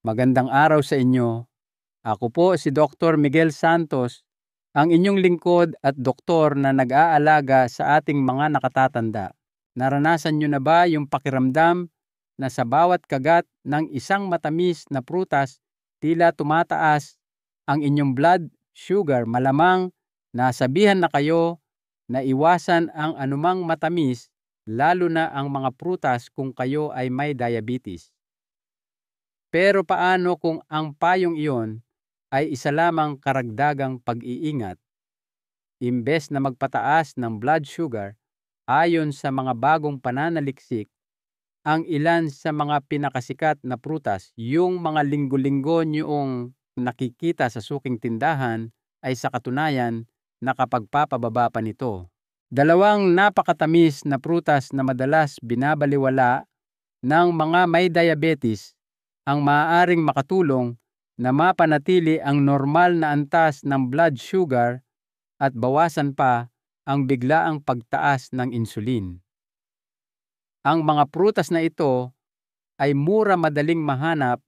Magandang araw sa inyo. Ako po si Dr. Miguel Santos, ang inyong lingkod at doktor na nag-aalaga sa ating mga nakatatanda. Naranasan nyo na ba yung pakiramdam na sa bawat kagat ng isang matamis na prutas, tila tumataas ang inyong blood sugar? Malamang nasabihan na kayo na iwasan ang anumang matamis, lalo na ang mga prutas kung kayo ay may diabetes. Pero paano kung ang payong iyon ay isa lamang karagdagang pag-iingat? Imbes na magpataas ng blood sugar, ayon sa mga bagong pananaliksik, ang ilan sa mga pinakasikat na prutas, yung mga linggo-linggo niyong nakikita sa suking tindahan, ay sa katunayan nakapagpapababa pa nito. Dalawang napakatamis na prutas na madalas binabaliwala ng mga may diabetes ang maaaring makatulong na mapanatili ang normal na antas ng blood sugar at bawasan pa ang biglaang pagtaas ng insulin. Ang mga prutas na ito ay mura madaling mahanap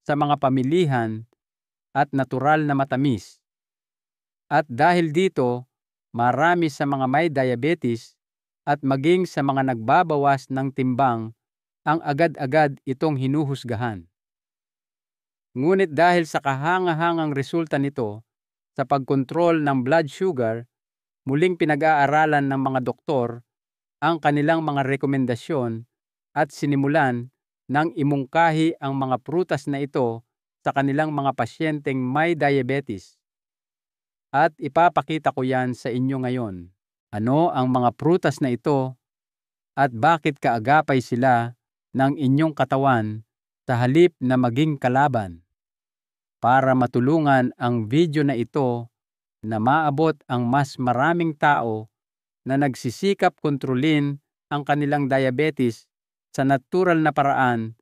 sa mga pamilihan at natural na matamis. At dahil dito, marami sa mga may diabetes at maging sa mga nagbabawas ng timbang ang agad-agad itong hinuhusgahan. Ngunit dahil sa kahangahangang resulta nito sa pagkontrol ng blood sugar, muling pinag-aaralan ng mga doktor ang kanilang mga rekomendasyon at sinimulan ng imungkahi ang mga prutas na ito sa kanilang mga pasyenteng may diabetes. At ipapakita ko yan sa inyo ngayon. Ano ang mga prutas na ito at bakit kaagapay sila ng inyong katawan sa halip na maging kalaban? Para matulungan ang video na ito na maabot ang mas maraming tao na nagsisikap kontrolin ang kanilang diabetes sa natural na paraan,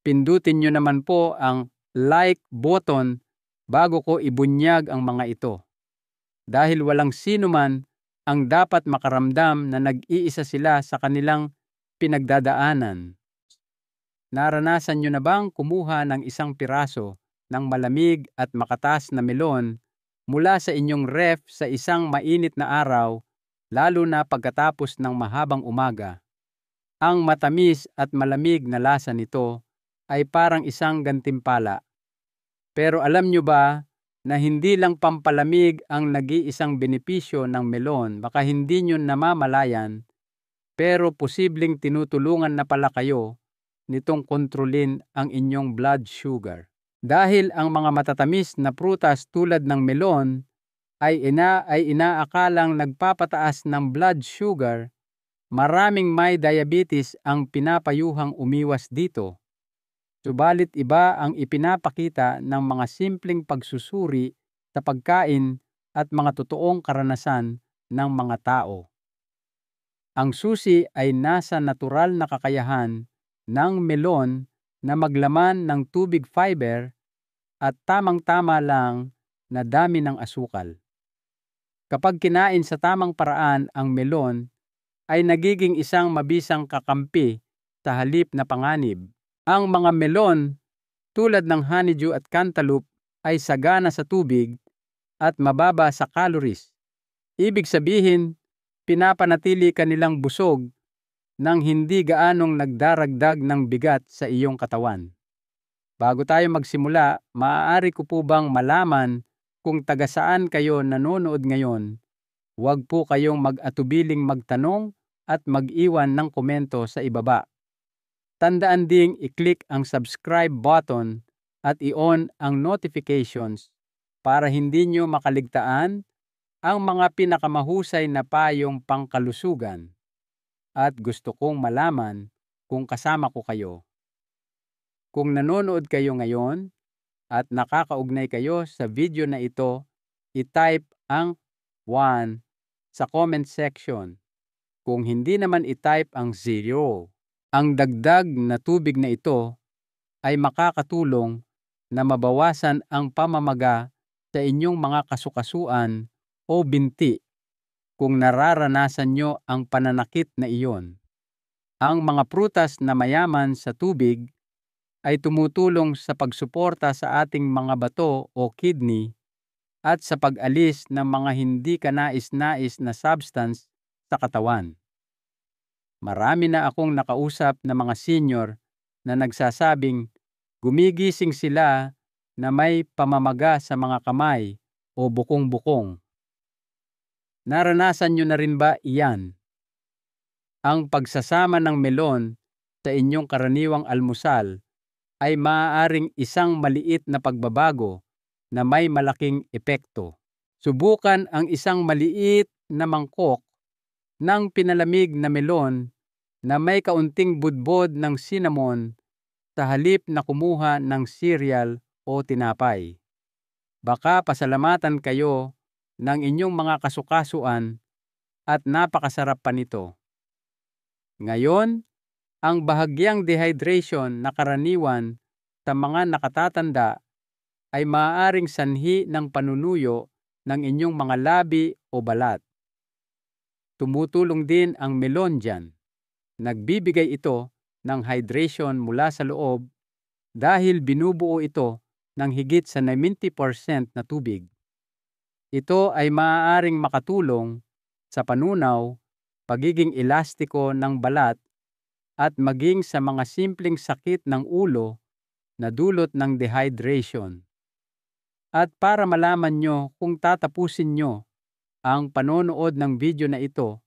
pindutin nyo naman po ang like button bago ko ibunyag ang mga ito. Dahil walang sino man ang dapat makaramdam na nag-iisa sila sa kanilang pinagdadaanan. Naranasan nyo na bang kumuha ng isang piraso ng malamig at makatas na melon mula sa inyong ref sa isang mainit na araw, lalo na pagkatapos ng mahabang umaga? Ang matamis at malamig na lasa nito ay parang isang gantimpala. Pero alam nyo ba na hindi lang pampalamig ang nag-iisang benepisyo ng melon? Baka hindi nyo namamalayan, pero posibleng tinutulungan na pala kayo nitong kontrolin ang inyong blood sugar. Dahil ang mga matatamis na prutas tulad ng melon ay inaakalang nagpapataas ng blood sugar, maraming may diabetes ang pinapayuhang umiwas dito. Subalit iba ang ipinapakita ng mga simpleng pagsusuri sa pagkain at mga totoong karanasan ng mga tao. Ang susi ay nasa natural na kakayahan ng melon na maglaman ng tubig, fiber at tamang-tama lang na dami ng asukal. Kapag kinain sa tamang paraan ang melon, ay nagiging isang mabisang kakampi sa halip na panganib. Ang mga melon tulad ng honeydew at cantaloupe ay sagana sa tubig at mababa sa calories. Ibig sabihin, pinapanatili kanilang busog nang hindi gaanong nagdaragdag ng bigat sa iyong katawan. Bago tayo magsimula, maaari ko po bang malaman kung taga saan kayo nanonood ngayon? Huwag po kayong mag-atubiling magtanong at mag-iwan ng komento sa ibaba. Tandaan ding i-click ang subscribe button at i-on ang notifications para hindi nyo makaligtaan ang mga pinakamahusay na payong pangkalusugan. At gusto kong malaman kung kasama ko kayo. Kung nanonood kayo ngayon at nakakaugnay kayo sa video na ito, i-type ang 1 sa comment section. Kung hindi naman i-type ang 0. Ang dagdag na tubig na ito ay makakatulong na mabawasan ang pamamaga sa inyong mga kasukasuan o binti kung nararanasan nyo ang pananakit na iyon. Ang mga prutas na mayaman sa tubig ay tumutulong sa pagsuporta sa ating mga bato o kidney at sa pag-alis ng mga hindi kanais-nais na substance sa katawan. Marami na akong nakausap na mga senior na nagsasabing gumigising sila na may pamamaga sa mga kamay o bukong-bukong. Naranasan nyo na rin ba iyan? Ang pagsasama ng melon sa inyong karaniwang almusal ay maaaring isang maliit na pagbabago na may malaking epekto. Subukan ang isang maliit na mangkok ng pinalamig na melon na may kaunting budbod ng cinnamon sa halip na kumuha ng cereal o tinapay. Baka pasalamatan kayo ng inyong mga kasukasuan at napakasarap pa nito. Ngayon, ang bahagyang dehydration na karaniwan sa mga nakatatanda ay maaaring sanhi ng panunuyo ng inyong mga labi o balat. Tumutulong din ang melon dyan. Nagbibigay ito ng hydration mula sa loob dahil binubuo ito ng higit sa 90% na tubig. Ito ay maaaring makatulong sa panunaw, pagiging elastiko ng balat at maging sa mga simpleng sakit ng ulo na dulot ng dehydration. At para malaman nyo kung tatapusin nyo ang panonood ng video na ito,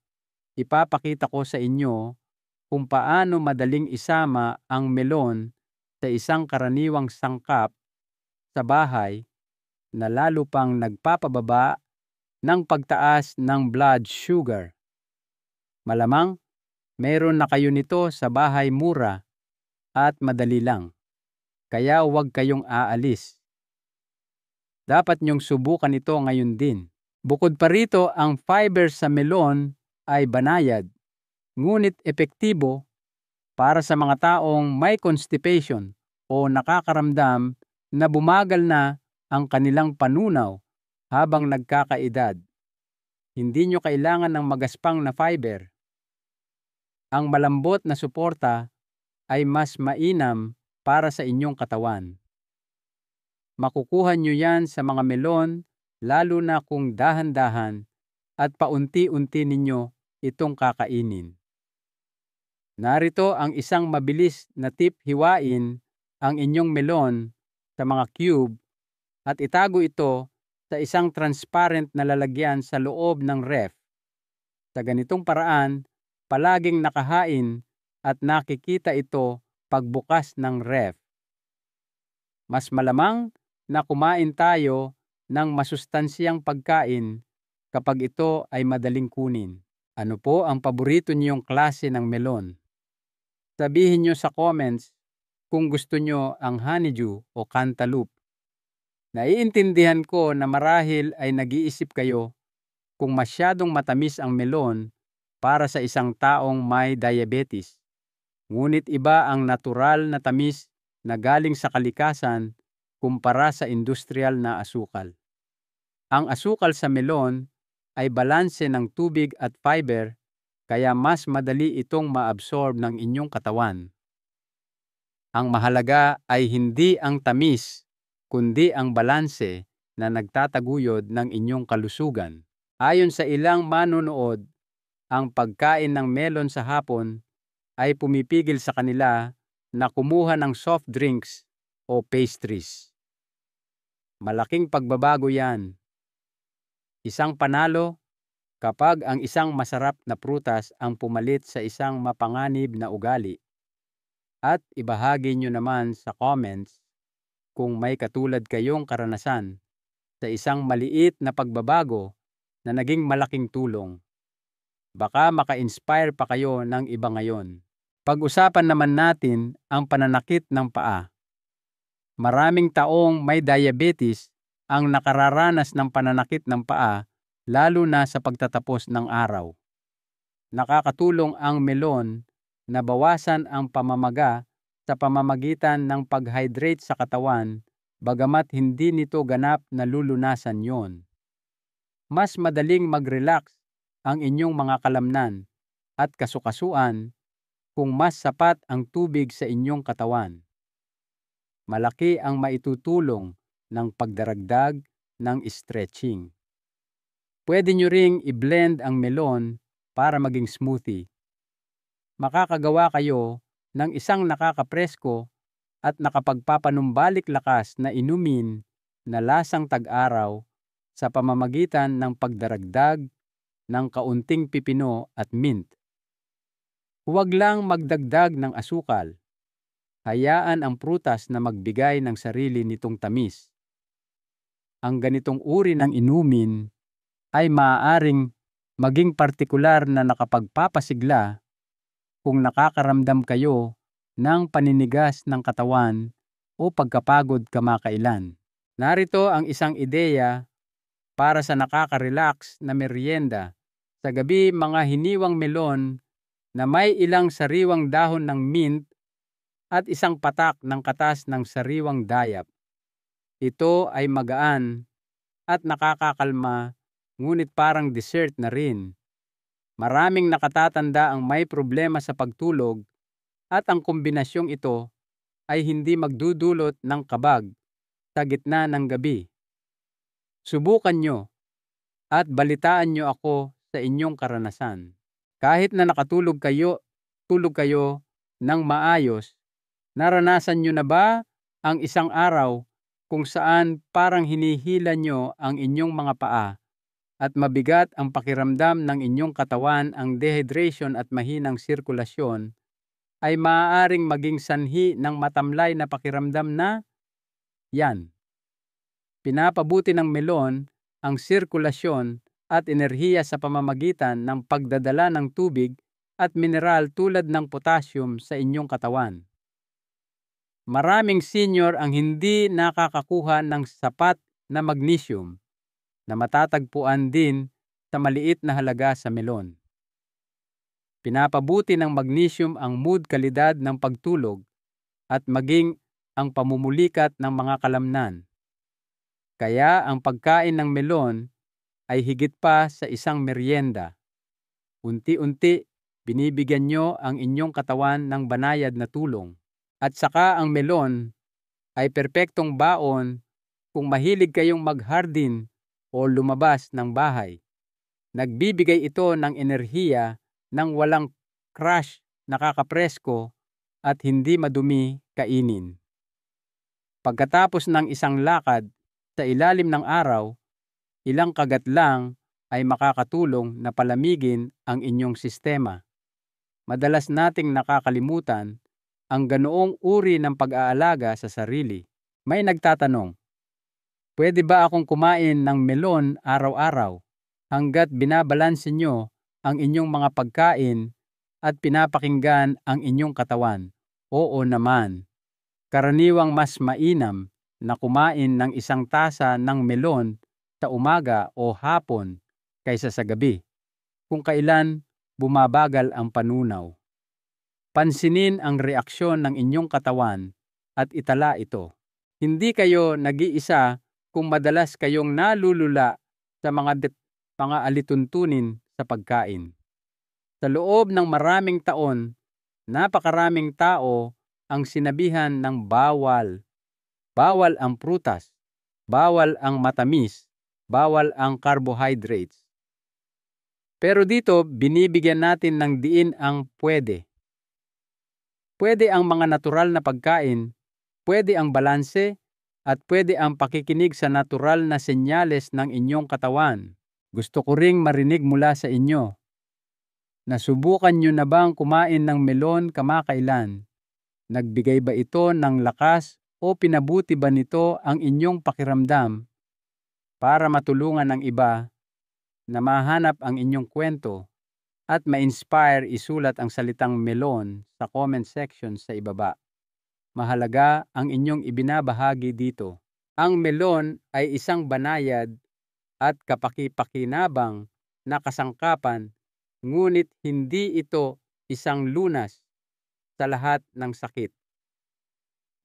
ipapakita ko sa inyo kung paano madaling isama ang melon sa isang karaniwang sangkap sa bahay na lalo pang nagpapababa ng pagtaas ng blood sugar. Malamang meron na kayo nito sa bahay, mura at madali lang. Kaya huwag kayong aalis. Dapat nyong subukan ito ngayon din. Bukod pa rito, ang fiber sa melon ay banayad, ngunit epektibo para sa mga taong may constipation o nakakaramdam na bumagal na ang kanilang panunaw habang nagkakaedad. Hindi nyo kailangan ng magaspang na fiber. Ang malambot na suporta ay mas mainam para sa inyong katawan. Makukuha nyo yan sa mga melon, lalo na kung dahan-dahan at paunti-unti ninyo itong kakainin. Narito ang isang mabilis na tip: hiwain ang inyong melon sa mga cube at itago ito sa isang transparent na lalagyan sa loob ng ref. Sa ganitong paraan, palaging nakahain at nakikita ito pagbukas ng ref. Mas malamang na kumain tayo ng masustansyang pagkain kapag ito ay madaling kunin. Ano po ang paborito niyong klase ng melon? Sabihin nyo sa comments kung gusto nyo ang honeydew o cantaloupe. Naiintindihan ko na marahil ay nag-iisip kayo kung masyadong matamis ang melon para sa isang taong may diabetes. Ngunit iba ang natural na tamis na galing sa kalikasan kumpara sa industrial na asukal. Ang asukal sa melon ay balanse ng tubig at fiber, kaya mas madali itong maabsorb ng inyong katawan. Ang mahalaga ay hindi ang tamis, kundi ang balanse na nagtataguyod ng inyong kalusugan. Ayon sa ilang manonood, ang pagkain ng melon sa hapon ay pumipigil sa kanila na kumuha ng soft drinks o pastries. Malaking pagbabago yan. Isang panalo kapag ang isang masarap na prutas ang pumalit sa isang mapanganib na ugali. At ibahagi nyo naman sa comments kung may katulad kayong karanasan sa isang maliit na pagbabago na naging malaking tulong. Baka maka-inspire pa kayo ng iba ngayon. Pag-usapan naman natin ang pananakit ng paa. Maraming taong may diabetes ang nakararanas ng pananakit ng paa, lalo na sa pagtatapos ng araw. Nakakatulong ang melon na bawasan ang pamamaga sa pamamagitan ng pag-hydrate sa katawan, bagamat hindi nito ganap na lulunasan yon. Mas madaling mag-relax ang inyong mga kalamnan at kasukasuan kung mas sapat ang tubig sa inyong katawan. Malaki ang maitutulong ng pagdaragdag ng stretching. Pwede nyo ring i-blend ang melon para maging smoothie. Makakagawa kayo ng isang nakakapresko at nakapagpapanumbalik lakas na inumin na lasang tag-araw sa pamamagitan ng pagdaragdag ng kaunting pipino at mint. Huwag lang magdagdag ng asukal. Hayaan ang prutas na magbigay ng sarili nitong tamis. Ang ganitong uri ng inumin ay maaaring maging partikular na nakapagpapasigla kung nakakaramdam kayo ng paninigas ng katawan o pagkapagod kamakailan. Narito ang isang ideya para sa nakaka-relax na merienda. Sa gabi, mga hiniwang melon na may ilang sariwang dahon ng mint at isang patak ng katas ng sariwang dayap. Ito ay magaan at nakakakalma, ngunit parang dessert na rin. Maraming nakatatanda ang may problema sa pagtulog at ang kombinasyong ito ay hindi magdudulot ng kabag sa gitna ng gabi. Subukan nyo at balitaan nyo ako sa inyong karanasan. Kahit na tulog kayo ng maayos, naranasan nyo na ba ang isang araw kung saan parang hinihila nyo ang inyong mga paa at mabigat ang pakiramdam ng inyong katawan? Ang dehydration at mahinang sirkulasyon ay maaaring maging sanhi ng matamlay na pakiramdam na yan. Pinapabuti ng melon ang sirkulasyon at enerhiya sa pamamagitan ng pagdadala ng tubig at mineral tulad ng potassium sa inyong katawan. Maraming senior ang hindi nakakakuha ng sapat na magnesium na matatagpuan din sa maliit na halaga sa melon. Pinapabuti ng magnesium ang mood, kalidad ng pagtulog at maging ang pamumulikat ng mga kalamnan. Kaya ang pagkain ng melon ay higit pa sa isang merienda. Unti-unti, binibigyan nyo ang inyong katawan ng banayad na tulong. At saka ang melon ay perpektong baon kung mahilig kayong maghardin o lumabas ng bahay. Nagbibigay ito ng enerhiya ng walang crush, nakakapresko at hindi madumi kainin. Pagkatapos ng isang lakad sa ilalim ng araw, ilang kagat lang ay makakatulong na palamigin ang inyong sistema. Madalas nating nakakalimutan ang ganoong uri ng pag-aalaga sa sarili. May nagtatanong, pwede ba akong kumain ng melon araw-araw hanggat binabalanse nyo ang inyong mga pagkain at pinapakinggan ang inyong katawan? Oo naman. Karaniwang mas mainam na kumain ng isang tasa ng melon sa umaga o hapon kaysa sa gabi, kung kailan bumabagal ang panunaw. Pansinin ang reaksyon ng inyong katawan at itala ito. Hindi kayo nag-iisa kung madalas kayong nalulula sa mga alituntunin sa pagkain. Sa loob ng maraming taon, napakaraming tao ang sinabihan ng bawal. Bawal ang prutas, bawal ang matamis, bawal ang carbohydrates. Pero dito, binibigyan natin ng diin ang pwede. Pwede ang mga natural na pagkain, pwede ang balanse, at pwede ang pakikinig sa natural na senyales ng inyong katawan. Gusto ko ring marinig mula sa inyo. Nasubukan nyo na bang kumain ng melon kamakailan? Nagbigay ba ito ng lakas o pinabuti ba nito ang inyong pakiramdam? Para matulungan ang iba na mahanap ang inyong kwento at ma-inspire, isulat ang salitang melon sa comment section sa ibaba. Mahalaga ang inyong ibinabahagi dito. Ang melon ay isang banayad at kapaki-pakinabang na kasangkapan, ngunit hindi ito isang lunas sa lahat ng sakit.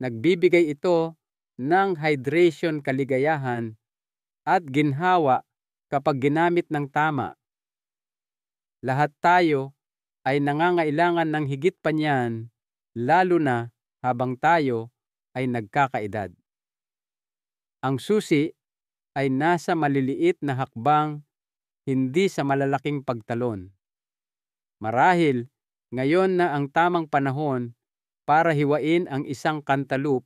Nagbibigay ito ng hydration, kaligayahan at ginhawa kapag ginamit ng tama. Lahat tayo ay nangangailangan ng higit pa niyan, lalo na habang tayo ay nagkakaedad. Ang susi ay nasa maliliit na hakbang, hindi sa malalaking pagtalon. Marahil, ngayon na ang tamang panahon para hiwain ang isang cantaloupe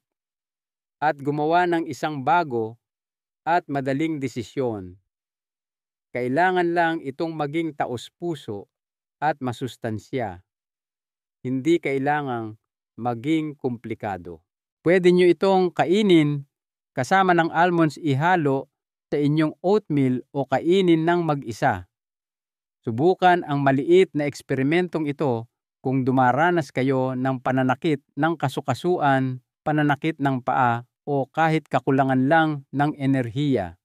at gumawa ng isang bago at madaling desisyon. Kailangan lang itong maging taos-puso at masustansya. Hindi kailangang maging komplikado. Pwede nyo itong kainin kasama ng almonds, ihalo sa inyong oatmeal o kainin ng mag-isa. Subukan ang maliit na eksperimentong ito kung dumaranas kayo ng pananakit ng kasukasuan, pananakit ng paa o kahit kakulangan lang ng enerhiya.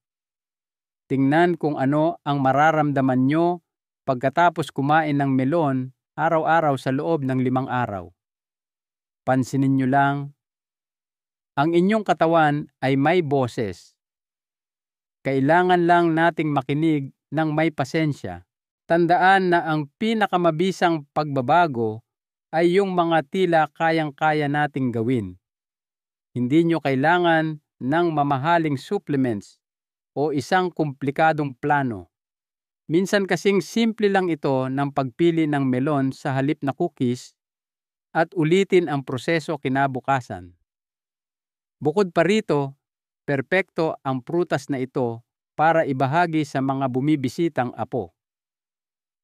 Tingnan kung ano ang mararamdaman nyo pagkatapos kumain ng melon araw-araw sa loob ng 5 araw. Pansinin nyo lang, ang inyong katawan ay may boses. Kailangan lang nating makinig ng may pasensya. Tandaan na ang pinakamabisang pagbabago ay yung mga tila kayang-kaya nating gawin. Hindi nyo kailangan ng mamahaling supplements o isang komplikadong plano. Minsan kasing simple lang ito ng pagpili ng melon sa halip na cookies at ulitin ang proseso kinabukasan. Bukod pa rito, perpekto ang prutas na ito para ibahagi sa mga bumibisitang apo.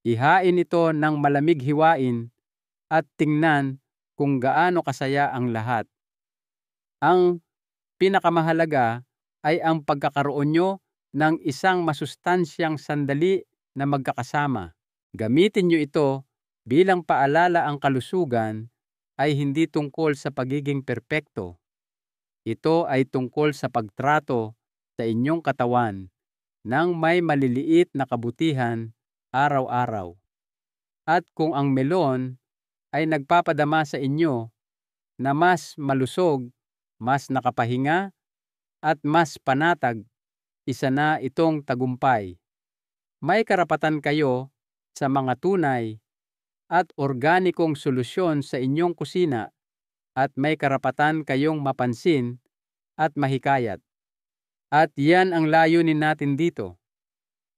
Ihain ito ng malamig hiwain at tingnan kung gaano kasaya ang lahat. Ang pinakamahalaga ay ang pagkakaroon nyo ng isang masustansyang sandali na magkakasama. Gamitin nyo ito bilang paalala ang kalusugan ay hindi tungkol sa pagiging perpekto. Ito ay tungkol sa pagtrato sa inyong katawan ng may maliliit na kabutihan araw-araw. At kung ang melon ay nagpapadama sa inyo na mas malusog, mas nakapahinga, at mas panatag, isa na itong tagumpay. May karapatan kayo sa mga tunay at organikong solusyon sa inyong kusina at may karapatan kayong mapansin at mahikayat. At yan ang layunin natin dito.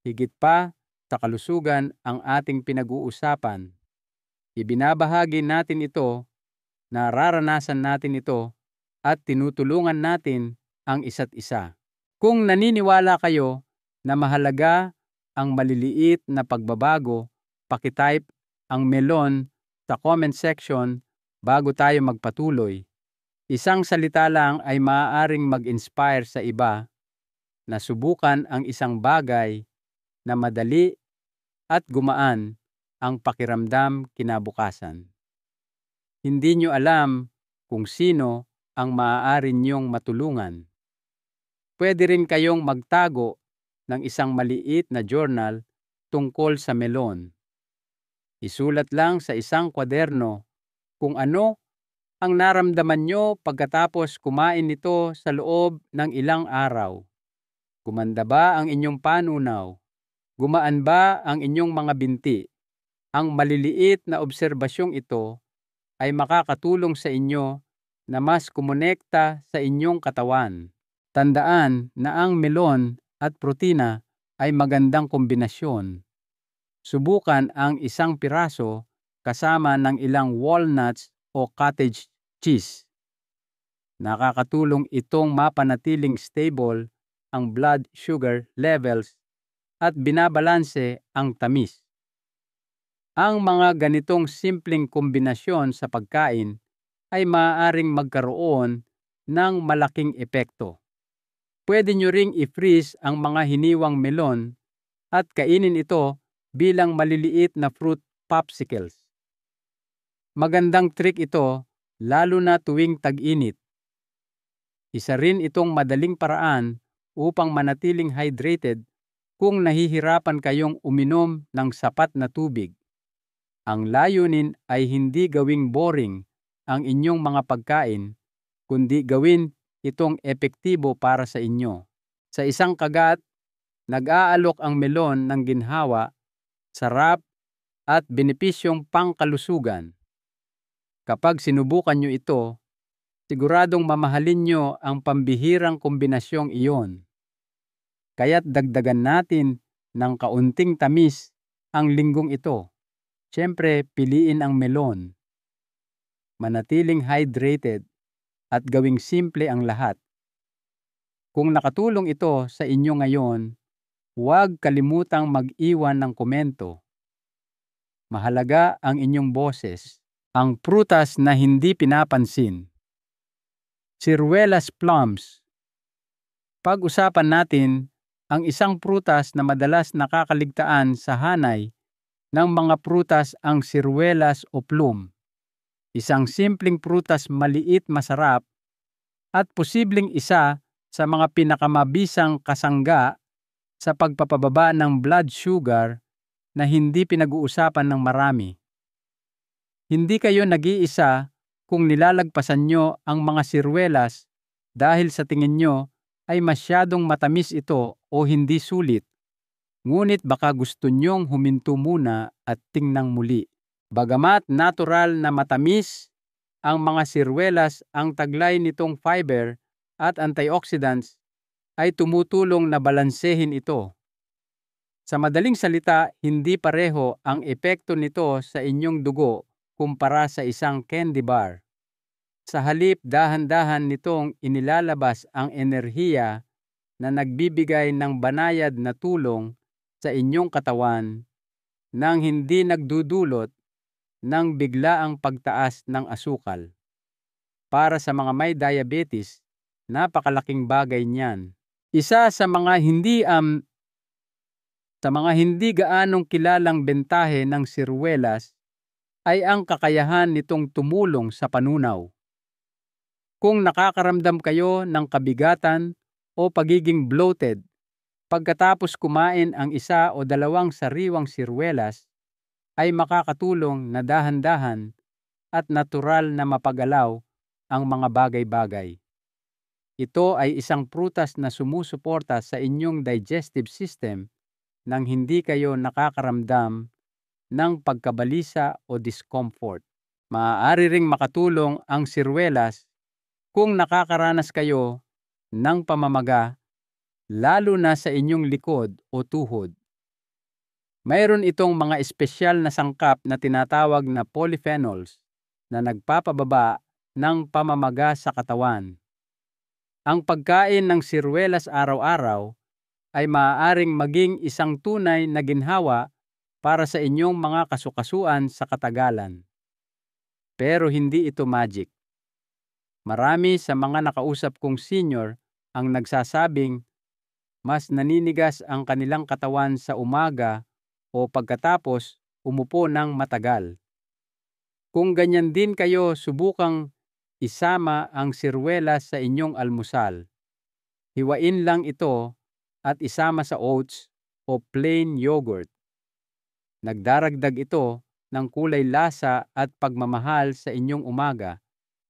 Higit pa sa kalusugan ang ating pinag-uusapan. Ibinabahagi natin ito, nararanasan natin ito, at tinutulungan natin ang isa't isa. Kung naniniwala kayo na mahalaga ang maliliit na pagbabago, pakitype ang melon sa comment section bago tayo magpatuloy. Isang salita lang ay maaaring mag-inspire sa iba na subukan ang isang bagay na madali at gumaan ang pakiramdam kinabukasan. Hindi nyo alam kung sino ang maaari nyong matulungan. Pwede rin kayong magtago ng isang maliit na journal tungkol sa melon. Isulat lang sa isang kwaderno kung ano ang naramdaman nyo pagkatapos kumain nito sa loob ng ilang araw. Gumanda ba ang inyong panunaw? Gumaan ba ang inyong mga binti? Ang maliliit na obserbasyong ito ay makakatulong sa inyo na mas kumonekta sa inyong katawan. Tandaan na ang melon at protina ay magandang kombinasyon. Subukan ang isang piraso kasama ng ilang walnuts o cottage cheese. Nakakatulong itong mapanatiling stable ang blood sugar levels at binabalanse ang tamis. Ang mga ganitong simpleng kombinasyon sa pagkain ay maaaring magkaroon ng malaking epekto. Pwede nyo ring i-freeze ang mga hiniwang melon at kainin ito bilang maliliit na fruit popsicles. Magandang trick ito lalo na tuwing tag-init. Isa rin itong madaling paraan upang manatiling hydrated kung nahihirapan kayong uminom ng sapat na tubig. Ang layunin ay hindi gawing boring ang inyong mga pagkain, kundi gawin itong epektibo para sa inyo. Sa isang kagat, nag-aalok ang melon ng ginhawa, sarap at benepisyong pangkalusugan. Kapag sinubukan nyo ito, Siguradong mamahalin nyo ang pambihirang kombinasyong iyon. Kaya't dagdagan natin ng kaunting tamis ang linggong ito. Siyempre, piliin ang melon. Manatiling hydrated at gawing simple ang lahat. Kung nakatulong ito sa inyo ngayon, huwag kalimutang mag-iwan ng komento. Mahalaga ang inyong boses. Ang prutas na hindi pinapansin. Ciruelas plums. Pag-usapan natin ang isang prutas na madalas nakakaligtaan sa hanay ng mga prutas ang ciruelas o plum. Isang simpleng prutas maliit, masarap at posibleng isa sa mga pinakamabisang kasangga sa pagpapababa ng blood sugar na hindi pinag-uusapan ng marami. Hindi kayo nag-iisa kung nilalagpasan nyo ang mga siruelas dahil sa tingin nyo ay masyadong matamis ito o hindi sulit. Ngunit baka gusto nyong huminto muna at tingnan muli. Bagamat natural na matamis ang mga siruelas, ang taglay nitong fiber at antioxidants ay tumutulong na balansehin ito. Sa madaling salita, hindi pareho ang epekto nito sa inyong dugo kumpara sa isang candy bar. Sa halip, dahan-dahan nitong inilalabas ang enerhiya na nagbibigay ng banayad na tulong sa inyong katawan nang hindi nagdudulot ng biglaang pagtaas ng asukal. Para sa mga may diabetes, napakalaking bagay niyan. Isa sa mga hindi gaanong kilalang bentahe ng siruelas ay ang kakayahan nitong tumulong sa panunaw. Kung nakakaramdam kayo ng kabigatan o pagiging bloated pagkatapos kumain ang isa o dalawang sariwang siruelas, ay makakatulong na dahan-dahan at natural na mapagalaw ang mga bagay-bagay. Ito ay isang prutas na sumusuporta sa inyong digestive system nang hindi kayo nakakaramdam ng pagkabalisa o discomfort. Maaari ring makatulong ang siruelas kung nakakaranas kayo ng pamamaga, lalo na sa inyong likod o tuhod. Mayroon itong mga espesyal na sangkap na tinatawag na polyphenols na nagpapababa ng pamamaga sa katawan. Ang pagkain ng siruelas araw-araw ay maaaring maging isang tunay na ginhawa para sa inyong mga kasukasuan sa katagalan. Pero hindi ito magic. Marami sa mga nakausap kong senior ang nagsasabing mas naninigas ang kanilang katawan sa umaga o pagkatapos umupo ng matagal. Kung ganyan din kayo, subukang isama ang siruelas sa inyong almusal. Hiwain lang ito at isama sa oats o plain yogurt. Nagdaragdag ito ng kulay, lasa at pagmamahal sa inyong umaga,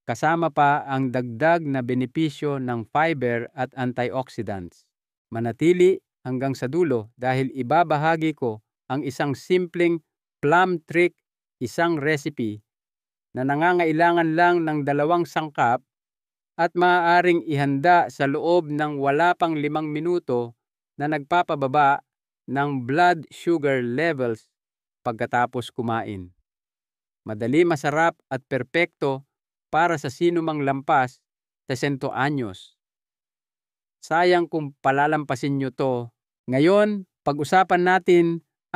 kasama pa ang dagdag na benepisyo ng fiber at antioxidants. Manatili hanggang sa dulo dahil ibabahagi ko ang isang simpleng plum trick, isang recipe na nangangailangan lang ng 2 sangkap at maaaring ihanda sa loob ng wala pang 5 minuto na nagpapababa ng blood sugar levels pagkatapos kumain. Madali, masarap at perpekto para sa sinumang lampas 60 anyos. Sayang kung palalampasin nyo to. Ngayon, pag-usapan natin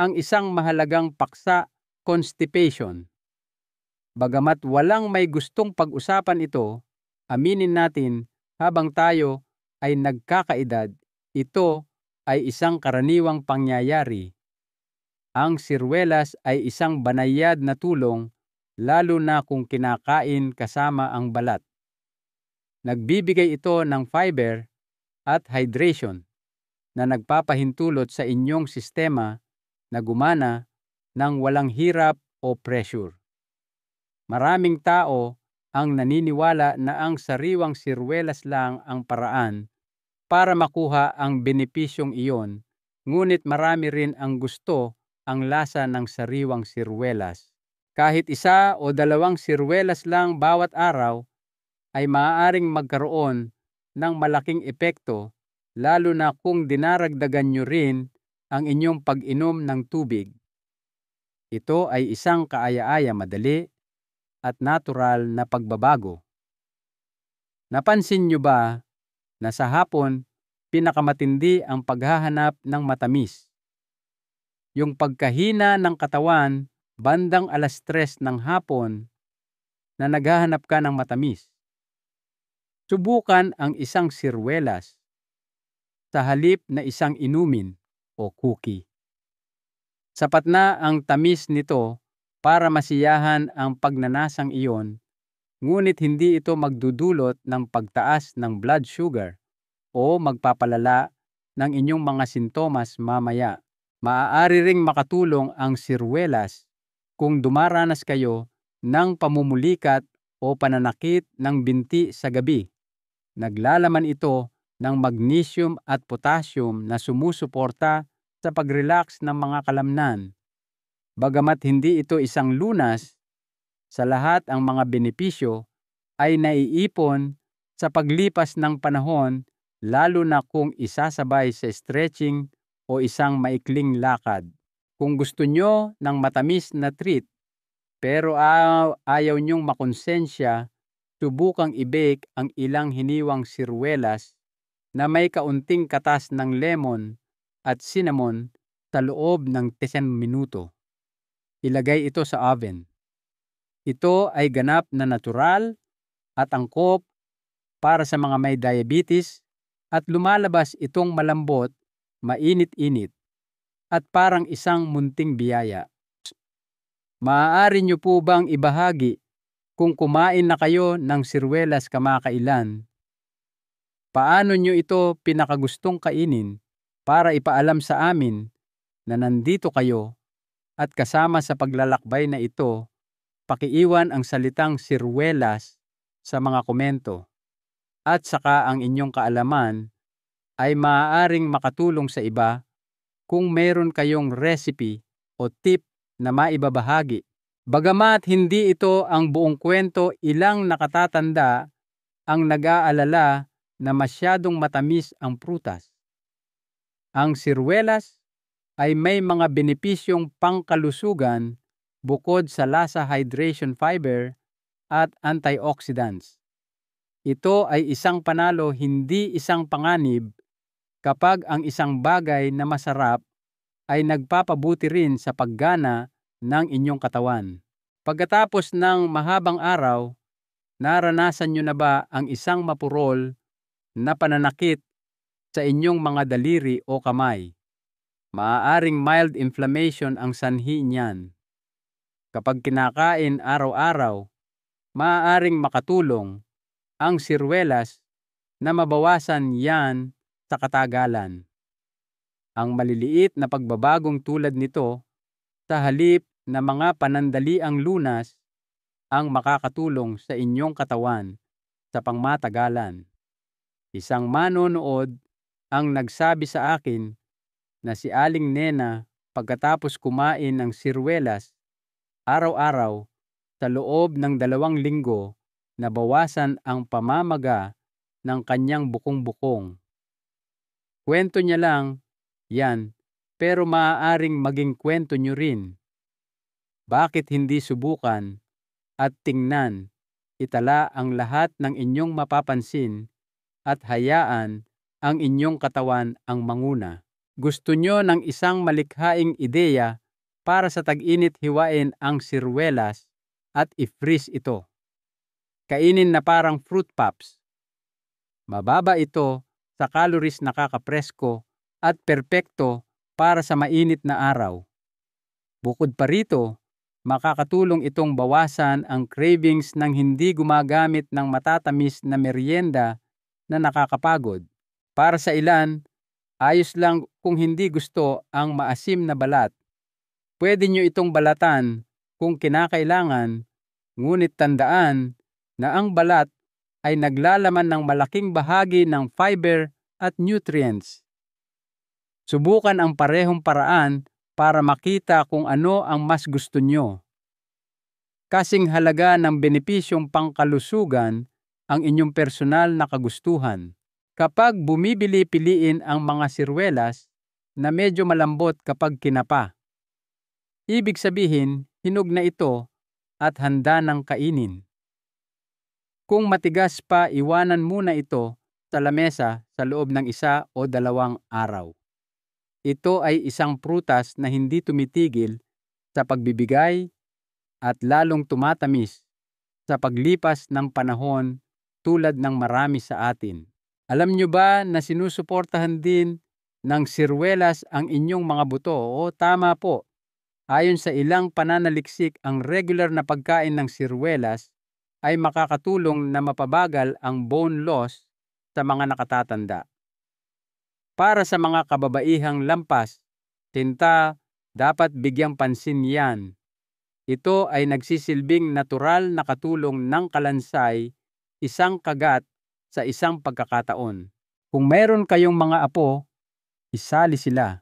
ang isang mahalagang paksa, constipation. Bagamat walang may gustong pag-usapan ito, aminin natin habang tayo ay nagkakaedad, ito ay isang karaniwang pangyayari. Ang siruelas ay isang banayad na tulong, lalo na kung kinakain kasama ang balat. Nagbibigay ito ng fiber at hydration na nagpapahintulot sa inyong sistema na gumana ng walang hirap o pressure. Maraming tao ang naniniwala na ang sariwang siruelas lang ang paraan para makuha ang benepisyong iyon, ngunit marami rin ang gusto ang lasa ng sariwang siruelas. Kahit 1 o 2 siruelas lang bawat araw ay maaaring magkaroon ng malaking epekto, lalo na kung dinaragdagan nyo rin ang inyong pag-inom ng tubig. Ito ay isang kaaya-aya madali at natural na pagbabago. Napansin nyo ba na sa hapon, pinakamatindi ang paghahanap ng matamis? Yung pagkahina ng katawan bandang 3:00 ng hapon na naghahanap ka ng matamis. Subukan ang isang sirwelas sa halip na isang inumin o cookie. Sapat na ang tamis nito para masiyahan ang pagnanasang iyon, ngunit hindi ito magdudulot ng pagtaas ng blood sugar o magpapalala ng inyong mga sintomas mamaya. Maaari ring makatulong ang sirwelas kung dumaranas kayo ng pamumulikat o pananakit ng binti sa gabi. Naglalaman ito ng magnesium at potassium na sumusuporta sa pag-relax ng mga kalamnan. Bagamat hindi ito isang lunas, sa lahat ang mga benepisyo ay naiipon sa paglipas ng panahon, lalo na kung isasabay sa stretching o isang maikling lakad. Kung gusto nyo ng matamis na treat pero ayaw nyong makonsensya, subukang i-bake ang ilang hiniwang sirwelas na may kaunting katas ng lemon at cinnamon sa loob ng 10 minuto. Ilagay ito sa oven. Ito ay ganap na natural at angkop para sa mga may diabetes at lumalabas itong malambot, mainit-init at parang isang munting biyaya. Maaari nyo po bang ibahagi kung kumain na kayo ng sirwelas kamakailan? Paano nyo ito pinakagustong kainin para ipaalam sa amin na nandito kayo at kasama sa paglalakbay na ito? Pakiiwan ang salitang sirwelas sa mga komento at saka ang inyong kaalaman ay maaaring makatulong sa iba kung meron kayong recipe o tip na maibabahagi. Bagamat hindi ito ang buong kwento, ilang nakatatanda ang nag-aalala na masyadong matamis ang prutas. Ang sirwelas ay may mga benepisyong pangkalusugan bukod sa lasa, hydration, fiber at antioxidants. Ito ay isang panalo, hindi isang panganib, kapag ang isang bagay na masarap ay nagpapabuti rin sa paggana ng inyong katawan. Pagkatapos ng mahabang araw, naranasan nyo na ba ang isang mapurol na pananakit sa inyong mga daliri o kamay? Maaaring mild inflammation ang sanhi niyan. Kapag kinakain araw-araw, maaaring makatulong ang sirwelas na mabawasan yan sa katagalan. Ang maliliit na pagbabagong tulad nito sa halip na mga panandaliang lunas ang makakatulong sa inyong katawan sa pangmatagalan. Isang manonood ang nagsabi sa akin na si Aling Nena pagkatapos kumain ng sirwelas araw-araw sa loob ng 2 linggo, nabawasan ang pamamaga ng kanyang bukong-bukong. Kwento niya lang yan, pero maaaring maging kwento nyo rin. Bakit hindi subukan at tingnan, itala ang lahat ng inyong mapapansin at hayaan ang inyong katawan ang manguna? Gusto nyo ng isang malikhaing ideya para sa tag-init? Hiwain ang sirwelas at i-freeze ito. Kainin na parang fruit pops. Mababa ito sa calories, nakakapresko at perpekto para sa mainit na araw. Bukod pa rito, makakatulong itong bawasan ang cravings ng hindi gumagamit ng matatamis na merienda na nakakapagod. Para sa ilan, ayos lang kung hindi gusto ang maasim na balat. Pwede nyo itong balatan kung kinakailangan, ngunit tandaan na ang balat ay naglalaman ng malaking bahagi ng fiber at nutrients. Subukan ang parehong paraan para makita kung ano ang mas gusto nyo. Kasing halaga ng benepisyong pangkalusugan ang inyong personal na kagustuhan. Kapag bumibili-piliin ang mga sirwelas na medyo malambot kapag kinapa, ibig sabihin hinog na ito at handa ng kainin. Kung matigas pa, iwanan muna ito sa lamesa sa loob ng 1 o 2 araw. Ito ay isang prutas na hindi tumitigil sa pagbibigay at lalong tumatamis sa paglipas ng panahon tulad ng marami sa atin. Alam nyo ba na sinusuportahan din ng sirwelas ang inyong mga buto? O tama po. Ayon sa ilang pananaliksik, ang regular na pagkain ng sirwelas ay makakatulong na mapabagal ang bone loss sa mga nakatatanda. Para sa mga kababaihang lampas, tinta, dapat bigyang pansin yan. Ito ay nagsisilbing natural na katulong ng kalansay, isang kagat sa isang pagkakataon. Kung mayroon kayong mga apo, isali sila.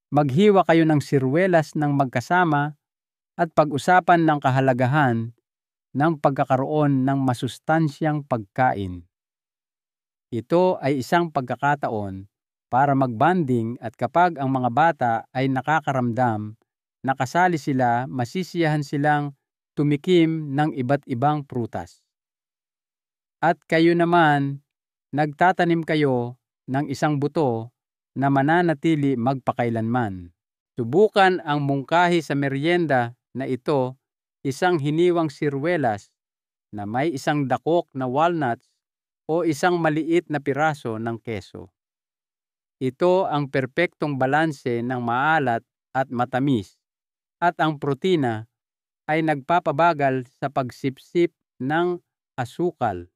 Maghiwa kayo ng sirwelas ng magkasama at pag-usapan ng kahalagahan ng pagkakaroon ng masustansyang pagkain. Ito ay isang pagkakataon para magbanding at kapag ang mga bata ay nakakaramdam, nakasali sila, masisiyahan silang tumikim ng iba't ibang prutas. At kayo naman, nagtatanim kayo ng isang buto na mananatili magpakailanman. Subukan ang mungkahi sa merienda na ito, isang hiniwang sirwelas na may isang dakok na walnuts o isang maliit na piraso ng keso. Ito ang perpektong balanse ng maalat at matamis, at ang protina ay nagpapabagal sa pagsipsip ng asukal.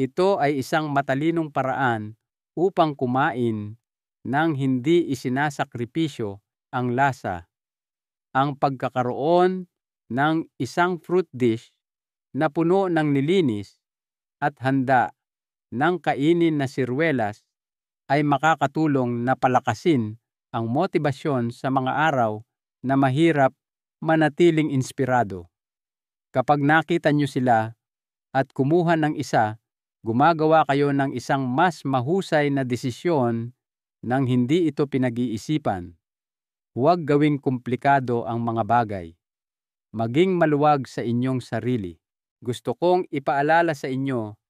Ito ay isang matalinong paraan upang kumain nang hindi isinasakripisyo ang lasa. Ang pagkakaroon ng isang fruit dish na puno ng nilinis at handa ng kainin na sirwelas ay makakatulong na palakasin ang motibasyon sa mga araw na mahirap manatiling inspirado. Kapag nakita nyo sila at kumuha ng isa, gumagawa kayo ng isang mas mahusay na desisyon nang hindi ito pinag-iisipan. Huwag gawing komplikado ang mga bagay. Maging maluwag sa inyong sarili. Gusto kong ipaalala sa inyo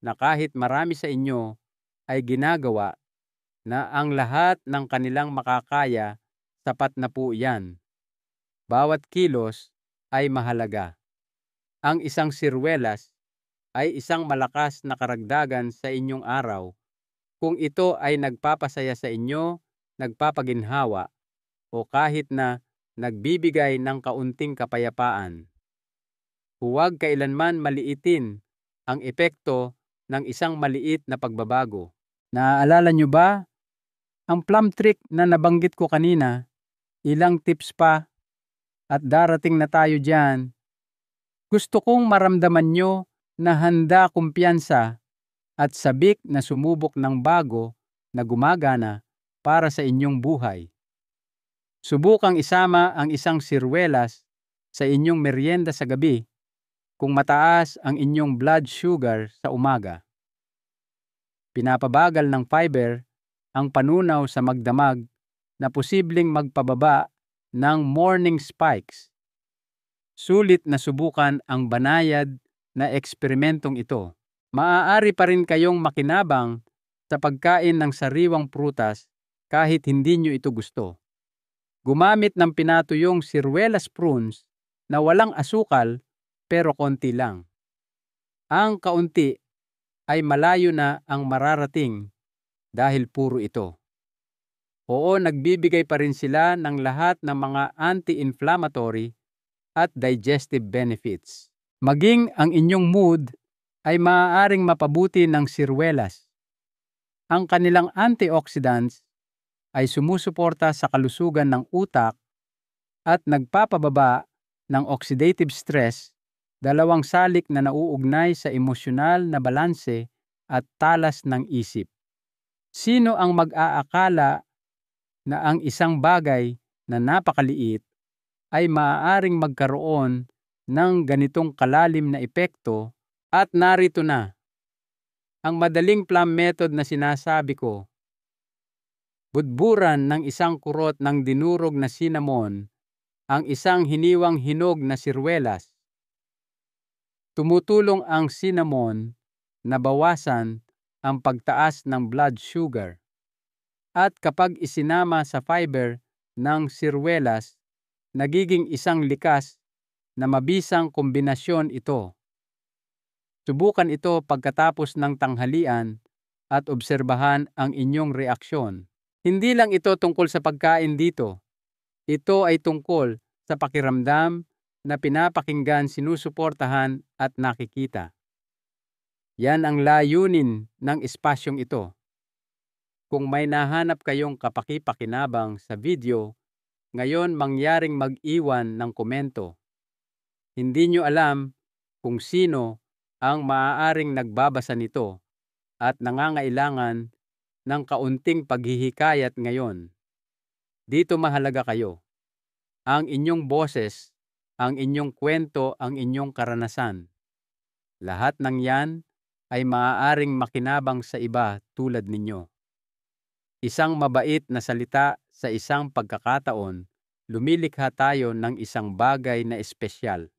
na kahit marami sa inyo ay ginagawa, na ang lahat ng kanilang makakaya, sapat na po yan. Bawat kilos ay mahalaga. Ang isang sirwelas ay isang malakas na karagdagan sa inyong araw kung ito ay nagpapasaya sa inyo, nagpapaginhawa, o kahit na nagbibigay ng kaunting kapayapaan. Huwag kailanman maliitin ang epekto ng isang maliit na pagbabago. Naaalala nyo ba ang plum trick na nabanggit ko kanina? Ilang tips pa at darating na tayo dyan. Gusto kong maramdaman nyo na handa, kumpiyansa at sabik na sumubok ng bago na gumagana para sa inyong buhay. Subukang isama ang isang sirwelas sa inyong merienda sa gabi kung mataas ang inyong blood sugar sa umaga. Pinapabagal ng fiber ang panunaw sa magdamag na posibleng magpababa ng morning spikes. Sulit na subukan ang banayad na eksperimentong ito. Maaari pa rin kayong makinabang sa pagkain ng sariwang prutas kahit hindi nyo ito gusto. Gumamit ng pinatuyong sirwelas prunes na walang asukal pero konti lang. Ang kaunti ay malayo na ang mararating dahil puro ito. Oo, nagbibigay pa rin sila ng lahat ng mga anti-inflammatory at digestive benefits. Maging ang inyong mood ay maaaring mapabuti ng sirwelas. Ang kanilang antioxidants ay sumusuporta sa kalusugan ng utak at nagpapababa ng oxidative stress, dalawang salik na nauugnay sa emosyonal na balanse at talas ng isip. Sino ang mag-aakala na ang isang bagay na napakaliit ay maaaring magkaroon ng ganitong kalalim na epekto At narito na, ang madaling plum method na sinasabi ko. Budburan ng isang kurot ng dinurog na cinnamon ang isang hiniwang hinog na sirwelas. Tumutulong ang cinnamon na bawasan ang pagtaas ng blood sugar. At kapag isinama sa fiber ng sirwelas, nagiging isang likas na mabisang kombinasyon ito. Subukan ito pagkatapos ng tanghalian at obserbahan ang inyong reaksyon. Hindi lang ito tungkol sa pagkain dito. Ito ay tungkol sa pakiramdam na pinapakinggan, sinusuportahan at nakikita. Yan ang layunin ng espasyong ito. Kung may nahanap kayong kapaki-pakinabang sa video, ngayon mangyaring mag-iwan ng komento. Hindi nyo alam kung sino ang maaaring nagbabasa nito at nangangailangan ng kaunting paghihikayat ngayon. Dito mahalaga kayo. Ang inyong boses, ang inyong kwento, ang inyong karanasan. Lahat ng yan ay maaaring makinabang sa iba tulad ninyo. Isang mabait na salita sa isang pagkakataon, lumilikha tayo ng isang bagay na espesyal.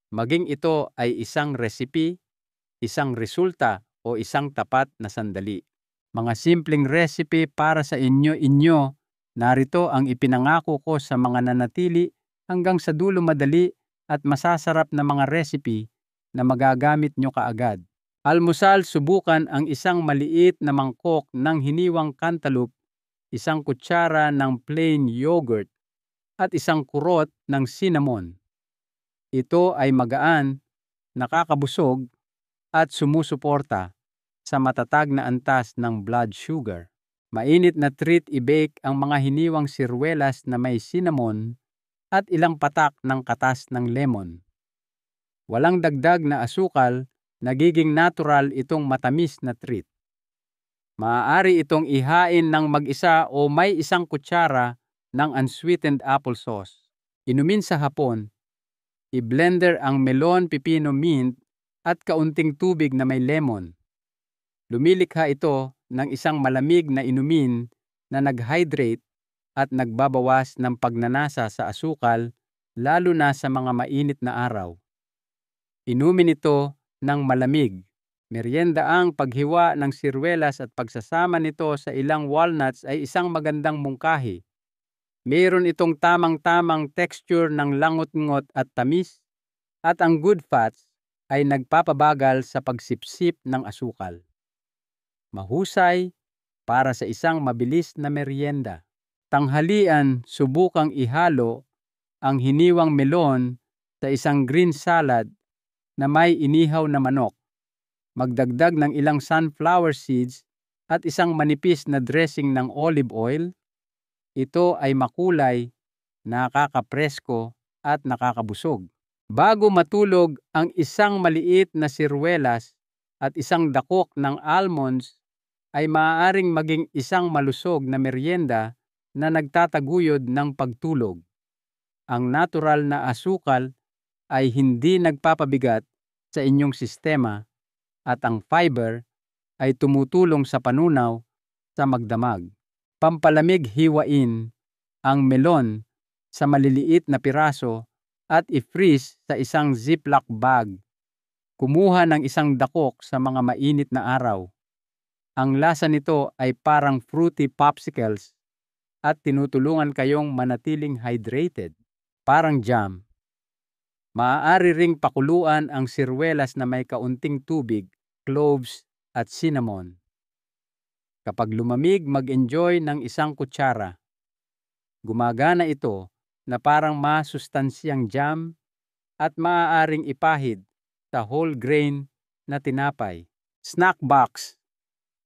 Maging ito ay isang recipe, isang resulta o isang tapat na sandali. Mga simpleng recipe para sa inyo, narito ang ipinangako ko sa mga nanatili hanggang sa dulo, madali at masasarap na mga recipe na magagamit nyo kaagad. Almusal, subukan ang isang maliit na mangkok ng hiniwang cantaloupe, isang kutsara ng plain yogurt, at isang kurot ng cinnamon. Ito ay magaan, nakakabusog, at sumusuporta sa matatag na antas ng blood sugar. Mainit na treat, i-bake ang mga hiniwang sirwelas na may cinnamon at ilang patak ng katas ng lemon. Walang dagdag na asukal, nagiging natural itong matamis na treat. Maaari itong ihain ng mag-isa o may isang kutsara ng unsweetened applesauce. Inumin sa hapon, i-blender ang melon, pipino, mint at kaunting tubig na may lemon. Lumilikha ito ng isang malamig na inumin na nag-hydrate at nagbabawas ng pagnanasa sa asukal, lalo na sa mga mainit na araw. Inumin ito ng malamig. Merienda. Ang paghiwa ng sirwelas at pagsasama nito sa ilang walnuts ay isang magandang mungkahi. Mayroon itong tamang-tamang texture ng langot-ngot at tamis, at ang good fats ay nagpapabagal sa pagsipsip ng asukal. Mahusay para sa isang mabilis na merienda. Tanghalian, subukang ihalo ang hiniwang melon sa isang green salad na may inihaw na manok. Magdagdag ng ilang sunflower seeds at isang manipis na dressing ng olive oil. Ito ay makulay, nakakapresko at nakakabusog. Bago matulog, ang isang maliit na sirwelas at isang dakok ng almonds ay maaaring maging isang malusog na merienda na nagtataguyod ng pagtulog. Ang natural na asukal ay hindi nagpapabigat sa inyong sistema at ang fiber ay tumutulong sa panunaw sa magdamag. Pampalamig, hiwain ang melon sa maliliit na piraso at i-freeze sa isang ziplock bag. Kumuha ng isang dakok sa mga mainit na araw. Ang lasa nito ay parang fruity popsicles at tinutulungan kayong manatiling hydrated. Parang jam. Maaari ring pakuluan ang sirwelas na may kaunting tubig, cloves at cinnamon. Kapag lumamig, mag-enjoy ng isang kutsara. Gumagana ito na parang masustansyang jam at maaaring ipahid sa whole grain na tinapay. Snack box.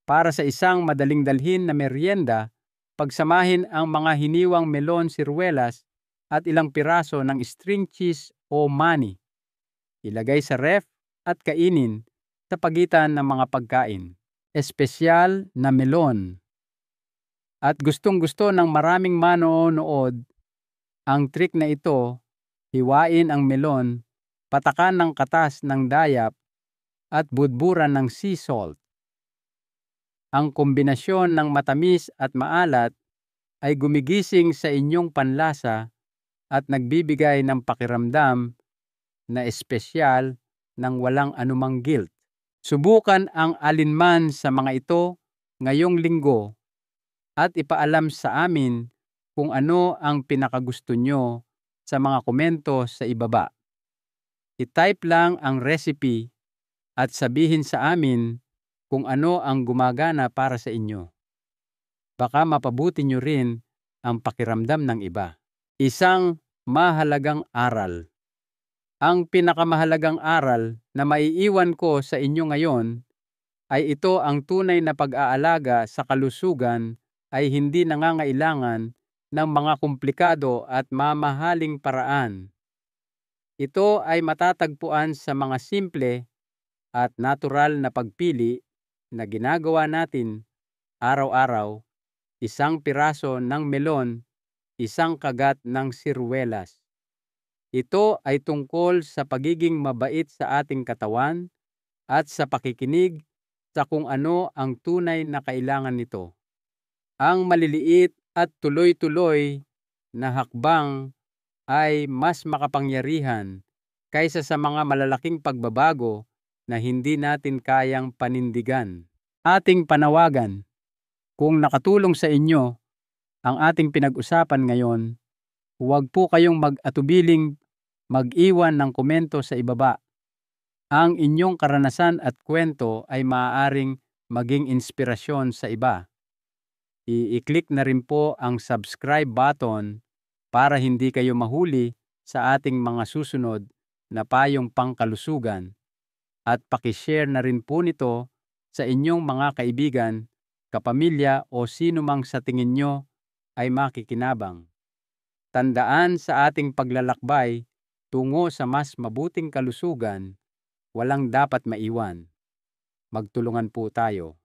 Para sa isang madaling dalhin na merienda, pagsamahin ang mga hiniwang melon, sirwelas at ilang piraso ng string cheese o mani. Ilagay sa ref at kainin sa pagitan ng mga pagkain. Espesyal na melon. At gustong-gusto ng maraming manonood ang trick na ito, hiwain ang melon, patakan ng katas ng dayap at budburan ng sea salt. Ang kombinasyon ng matamis at maalat ay gumigising sa inyong panlasa at nagbibigay ng pakiramdam na espesyal ng walang anumang guilt. Subukan ang alinman sa mga ito ngayong linggo at ipaalam sa amin kung ano ang pinakagusto nyo sa mga komento sa ibaba. I-type lang ang recipe at sabihin sa amin kung ano ang gumagana para sa inyo. Baka mapabuti nyo rin ang pakiramdam ng iba. Isang mahalagang aral. Ang pinakamahalagang aral na maiiwan ko sa inyo ngayon ay ito: ang tunay na pag-aalaga sa kalusugan ay hindi nangangailangan ng mga komplikado at mamahaling paraan. Ito ay matatagpuan sa mga simple at natural na pagpili na ginagawa natin araw-araw: isang piraso ng melon, isang kagat ng sirwelas. Ito ay tungkol sa pagiging mabait sa ating katawan at sa pakikinig sa kung ano ang tunay na kailangan nito. Ang maliliit at tuloy-tuloy na hakbang ay mas makapangyarihan kaysa sa mga malalaking pagbabago na hindi natin kayang panindigan. Ating panawagan: kung nakatulong sa inyo ang ating pinag-usapan ngayon, huwag po kayong mag-atubiling mag-iwan ng komento sa ibaba. Ang inyong karanasan at kwento ay maaaring maging inspirasyon sa iba. I-click na rin po ang subscribe button para hindi kayo mahuli sa ating mga susunod na payong pangkalusugan, at pakishare na rin po nito sa inyong mga kaibigan, kapamilya o sino mang sa tingin nyo ay makikinabang. Tandaan, sa ating paglalakbay tungo sa mas mabuting kalusugan, walang dapat maiwan. Magtulungan po tayo.